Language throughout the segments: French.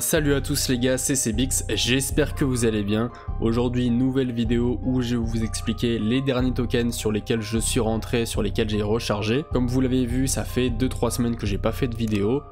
Salut à tous les gars, c'est Cbix, j'espère que vous allez bien. Aujourd'hui, nouvelle vidéo où je vais vous expliquer les derniers tokens sur lesquels je suis rentré, sur lesquels j'ai rechargé. Comme vous l'avez vu, ça fait 2-3 semaines que j'ai pas fait de vidéo.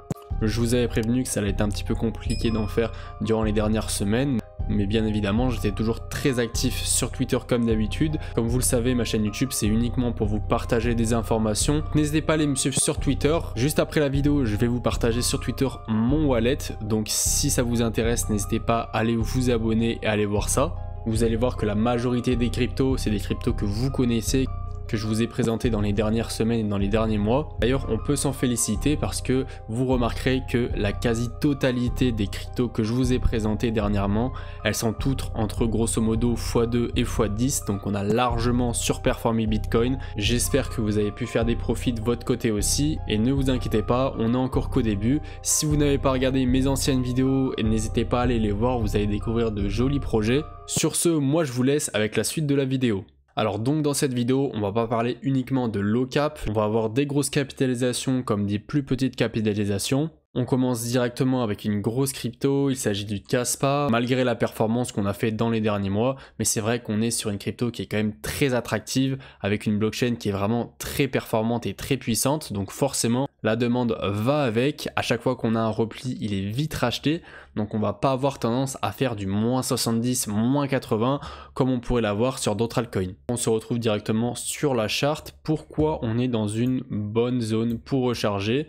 Je vous avais prévenu que ça allait être un petit peu compliqué d'en faire durant les dernières semaines. Mais bien évidemment, j'étais toujours très actif sur Twitter comme d'habitude. Comme vous le savez, ma chaîne YouTube, c'est uniquement pour vous partager des informations. N'hésitez pas à aller me suivre sur Twitter. Juste après la vidéo, je vais vous partager sur Twitter mon wallet. Donc si ça vous intéresse, n'hésitez pas à aller vous abonner et à aller voir ça. Vous allez voir que la majorité des cryptos, c'est des cryptos que vous connaissez, que je vous ai présenté dans les dernières semaines et dans les derniers mois. D'ailleurs, on peut s'en féliciter parce que vous remarquerez que la quasi-totalité des cryptos que je vous ai présentés dernièrement, elles sont toutes entre grosso modo x2 et x10, donc on a largement surperformé Bitcoin. J'espère que vous avez pu faire des profits de votre côté aussi, et ne vous inquiétez pas, on n'est encore qu'au début. Si vous n'avez pas regardé mes anciennes vidéos, n'hésitez pas à aller les voir, vous allez découvrir de jolis projets. Sur ce, moi je vous laisse avec la suite de la vidéo. Alors donc dans cette vidéo, on va pas parler uniquement de low cap, on va avoir des grosses capitalisations comme des plus petites capitalisations. On commence directement avec une grosse crypto, il s'agit du Kaspa, malgré la performance qu'on a fait dans les derniers mois, mais c'est vrai qu'on est sur une crypto qui est quand même très attractive, avec une blockchain qui est vraiment très performante et très puissante, donc forcément la demande va avec. À chaque fois qu'on a un repli, il est vite racheté, donc on va pas avoir tendance à faire du moins 70, moins 80 comme on pourrait l'avoir sur d'autres altcoins. On se retrouve directement sur la charte. Pourquoi on est dans une bonne zone pour recharger?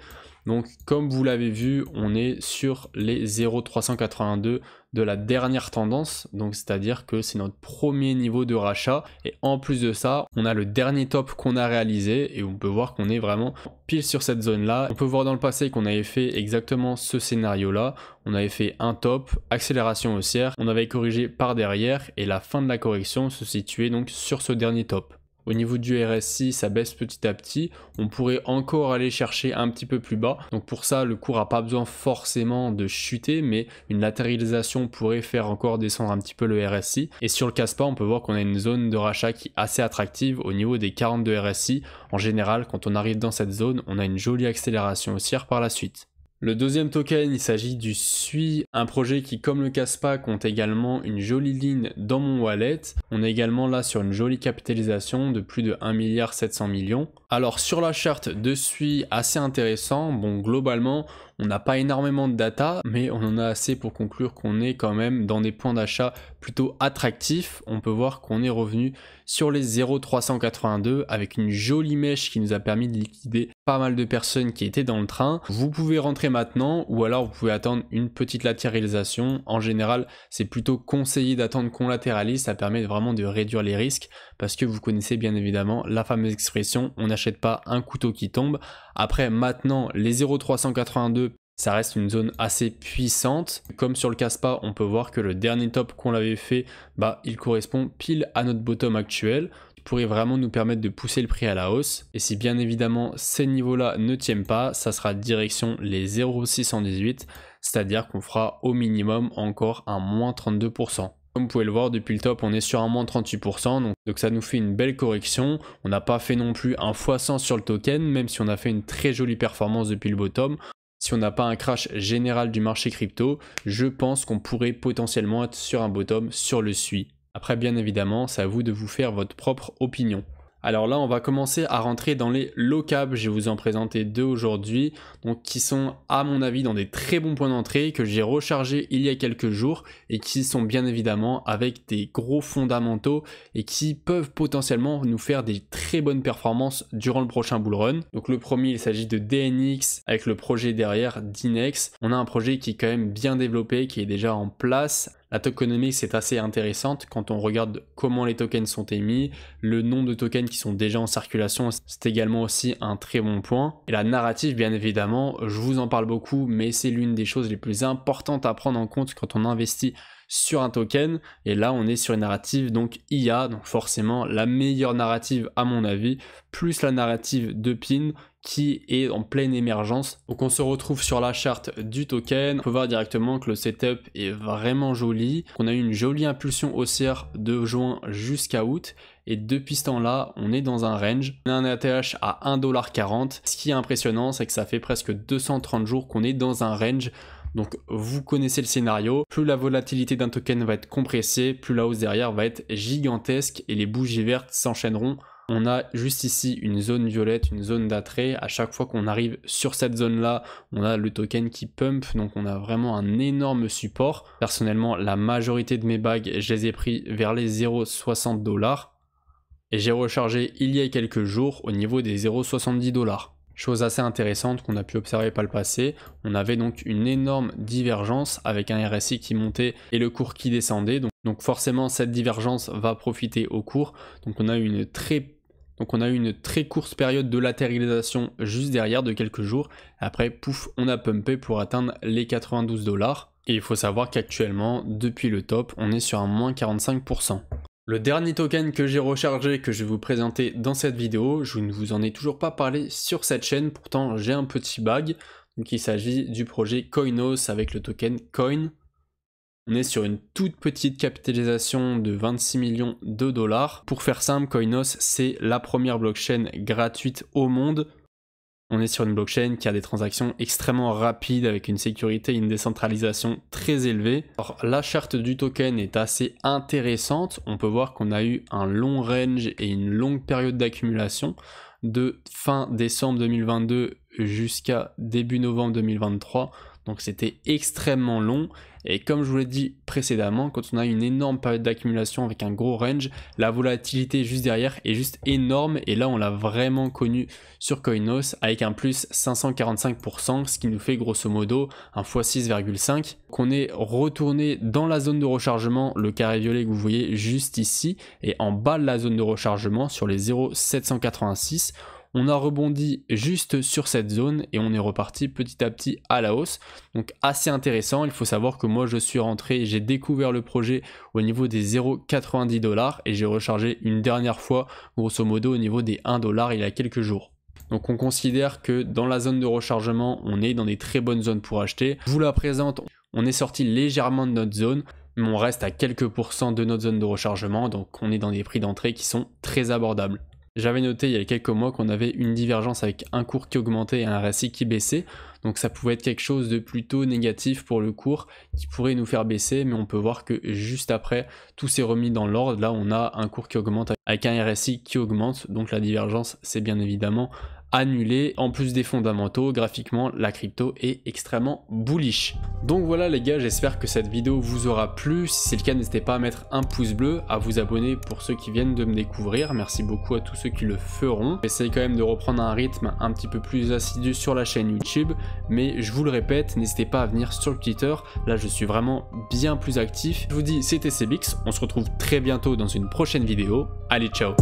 Donc comme vous l'avez vu, on est sur les 0,382 de la dernière tendance, donc c'est-à-dire que c'est notre premier niveau de rachat, et en plus de ça, on a le dernier top qu'on a réalisé, et on peut voir qu'on est vraiment pile sur cette zone-là. On peut voir dans le passé qu'on avait fait exactement ce scénario-là, on avait fait un top, accélération haussière, on avait corrigé par derrière, et la fin de la correction se situait donc sur ce dernier top. Au niveau du RSI, ça baisse petit à petit. On pourrait encore aller chercher un petit peu plus bas. Donc pour ça, le cours n'a pas besoin forcément de chuter, mais une latéralisation pourrait faire encore descendre un petit peu le RSI. Et sur le Kaspa, on peut voir qu'on a une zone de rachat qui est assez attractive au niveau des 42 RSI. En général, quand on arrive dans cette zone, on a une jolie accélération haussière par la suite. Le deuxième token, il s'agit du SUI, un projet qui, comme le Kaspa, compte également une jolie ligne dans mon wallet. On est également là sur une jolie capitalisation de plus de 1,7 milliard. Alors sur la charte de SUI, assez intéressant. Bon, globalement, on n'a pas énormément de data, mais on en a assez pour conclure qu'on est quand même dans des points d'achat plutôt attractifs. On peut voir qu'on est revenu sur les 0,382 avec une jolie mèche qui nous a permis de liquider pas mal de personnes qui étaient dans le train. Vous pouvez rentrer maintenant ou alors vous pouvez attendre une petite latéralisation. En général, c'est plutôt conseillé d'attendre qu'on latéralise, ça permet vraiment de réduire les risques parce que vous connaissez bien évidemment la fameuse expression on n'achète pas un couteau qui tombe. Après maintenant, les 0,382, ça reste une zone assez puissante. Comme sur le Kaspa, on peut voir que le dernier top qu'on avait fait, il correspond pile à notre bottom actuel, qui pourrait vraiment nous permettre de pousser le prix à la hausse. Et si bien évidemment ces niveaux-là ne tiennent pas, ça sera direction les 0,618, c'est-à-dire qu'on fera au minimum encore un moins 32%. Comme vous pouvez le voir, depuis le top, on est sur un moins 38%, donc ça nous fait une belle correction. On n'a pas fait non plus un x100 sur le token, même si on a fait une très jolie performance depuis le bottom. Si on n'a pas un crash général du marché crypto, je pense qu'on pourrait potentiellement être sur un bottom sur le SUI. Après, bien évidemment, c'est à vous de vous faire votre propre opinion. Alors là, on va commencer à rentrer dans les low cap. Je vais vous en présenter deux aujourd'hui, donc qui sont à mon avis dans des très bons points d'entrée que j'ai rechargé il y a quelques jours et qui sont bien évidemment avec des gros fondamentaux et qui peuvent potentiellement nous faire des très bonnes performances durant le prochain bull run. Donc le premier, il s'agit de DNX avec le projet derrière Dynex. On a un projet qui est quand même bien développé, qui est déjà en place. La tokenomics est assez intéressante quand on regarde comment les tokens sont émis, le nombre de tokens qui sont déjà en circulation, c'est également aussi un très bon point. Et la narrative, bien évidemment, je vous en parle beaucoup, mais c'est l'une des choses les plus importantes à prendre en compte quand on investit sur un token. Et là, on est sur une narrative donc IA, donc forcément la meilleure narrative à mon avis, plus la narrative de PIN qui est en pleine émergence. Donc on se retrouve sur la charte du token. On peut voir directement que le setup est vraiment joli. On a eu une jolie impulsion haussière de juin jusqu'à août. Et depuis ce temps-là, on est dans un range. On a un ATH à 1,40$. Ce qui est impressionnant, c'est que ça fait presque 230 jours qu'on est dans un range Donc vous connaissez le scénario, plus la volatilité d'un token va être compressée, plus la hausse derrière va être gigantesque et les bougies vertes s'enchaîneront. On a juste ici une zone violette, une zone d'attrait. À chaque fois qu'on arrive sur cette zone-là, on a le token qui pump, donc on a vraiment un énorme support. Personnellement, la majorité de mes bags, je les ai pris vers les 0,60 $. Et j'ai rechargé il y a quelques jours au niveau des 0,70 $. Chose assez intéressante qu'on a pu observer par le passé, on avait donc une énorme divergence avec un RSI qui montait et le cours qui descendait. Donc forcément cette divergence va profiter au cours. Donc on a eu une très courte période de latéralisation juste derrière de quelques jours. Après, pouf, on a pumpé pour atteindre les 92 $. Et il faut savoir qu'actuellement, depuis le top, on est sur un moins 45%. Le dernier token que j'ai rechargé, que je vais vous présenter dans cette vidéo, je ne vous en ai toujours pas parlé sur cette chaîne, pourtant j'ai un petit bag. Donc il s'agit du projet Coinos avec le token Coin. On est sur une toute petite capitalisation de 26 millions de $. Pour faire simple, Coinos, c'est la première blockchain gratuite au monde. On est sur une blockchain qui a des transactions extrêmement rapides avec une sécurité et une décentralisation très élevée. Alors, la charte du token est assez intéressante. On peut voir qu'on a eu un long range et une longue période d'accumulation de fin décembre 2022 jusqu'à début novembre 2023. Donc c'était extrêmement long et comme je vous l'ai dit précédemment, quand on a une énorme période d'accumulation avec un gros range, la volatilité juste derrière est juste énorme et là on l'a vraiment connu sur Coinos avec un plus 545%, ce qui nous fait grosso modo un x6,5. Qu'on est retourné dans la zone de rechargement, le carré violet que vous voyez juste ici, et en bas de la zone de rechargement sur les 0,786. On a rebondi juste sur cette zone et on est reparti petit à petit à la hausse. Donc assez intéressant, il faut savoir que moi je suis rentré et j'ai découvert le projet au niveau des 0,90 $ et j'ai rechargé une dernière fois grosso modo au niveau des 1 $ il y a quelques jours. Donc on considère que dans la zone de rechargement, on est dans des très bonnes zones pour acheter. Je vous la présente, on est sorti légèrement de notre zone, mais on reste à quelques pourcents de notre zone de rechargement, donc on est dans des prix d'entrée qui sont très abordables. J'avais noté il y a quelques mois qu'on avait une divergence avec un cours qui augmentait et un RSI qui baissait. Donc ça pouvait être quelque chose de plutôt négatif pour le cours qui pourrait nous faire baisser. Mais on peut voir que juste après, tout s'est remis dans l'ordre. Là, on a un cours qui augmente avec un RSI qui augmente. Donc la divergence, c'est bien évidemment annulé. En plus des fondamentaux, graphiquement, la crypto est extrêmement bullish. Donc voilà les gars, j'espère que cette vidéo vous aura plu. Si c'est le cas, n'hésitez pas à mettre un pouce bleu, à vous abonner pour ceux qui viennent de me découvrir. Merci beaucoup à tous ceux qui le feront. J'essaie quand même de reprendre un rythme un petit peu plus assidu sur la chaîne YouTube. Mais je vous le répète, n'hésitez pas à venir sur Twitter. Là, je suis vraiment bien plus actif. Je vous dis, c'était CBX. On se retrouve très bientôt dans une prochaine vidéo. Allez, ciao!